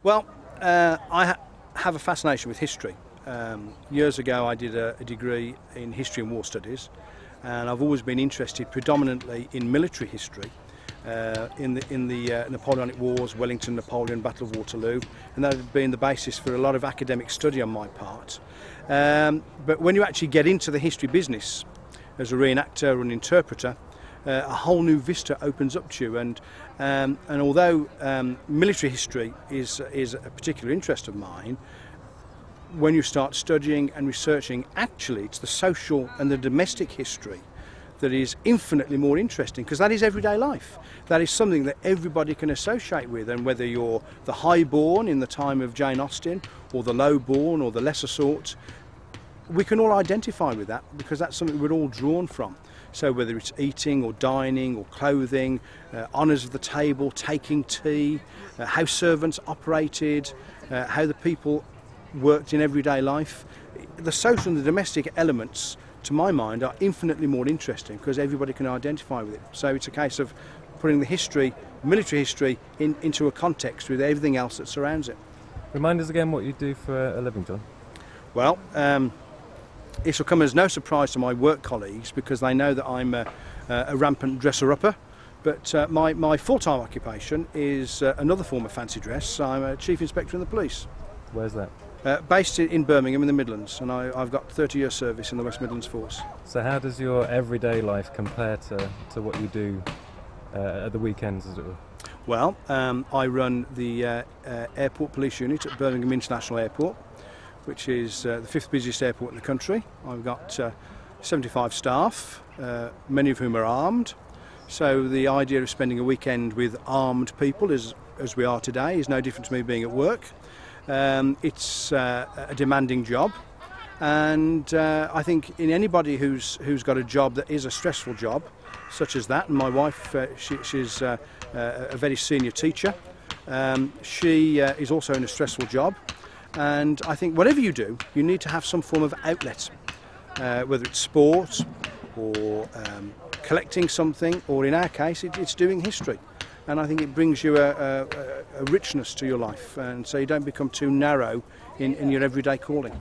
Well, have a fascination with history. Years ago I did a degree in history and war studies, and I've always been interested predominantly in military history, in the Napoleonic Wars, Wellington, Napoleon, Battle of Waterloo, and that had been the basis for a lot of academic study on my part. But when you actually get into the history business as a reenactor or an interpreter, a whole new vista opens up to you, and although military history is a particular interest of mine, when you start studying and researching, actually it's the social and the domestic history that is infinitely more interesting, because that is everyday life. That is something that everybody can associate with, and whether you're the highborn in the time of Jane Austen or the lowborn or the lesser sort, we can all identify with that, because that's something we're all drawn from. So whether it's eating or dining or clothing, honours of the table, taking tea, how servants operated, how the people worked in everyday life, the social and the domestic elements, to my mind, are infinitely more interesting because everybody can identify with it. So it's a case of putting the history, military history, into a context with everything else that surrounds it. Remind us again what you do for a living, John. Well, this will come as no surprise to my work colleagues, because they know that I'm a rampant dresser-upper, but my full-time occupation is another form of fancy dress. I'm a Chief Inspector in the Police. Where's that? Based in Birmingham in the Midlands, and I've got 30-year service in the West Midlands Force. So how does your everyday life compare to what you do at the weekends, as it were? Well, I run the Airport Police Unit at Birmingham International Airport, which is the 5th busiest airport in the country. I've got 75 staff, many of whom are armed. So the idea of spending a weekend with armed people, as we are today, is no different to me being at work. It's a demanding job, and I think in anybody who's got a job that is a stressful job, such as that, and my wife, she's a very senior teacher, she is also in a stressful job. And I think whatever you do, you need to have some form of outlet, whether it's sport or collecting something, or in our case it's doing history. And I think it brings you a richness to your life, and so you don't become too narrow in your everyday calling.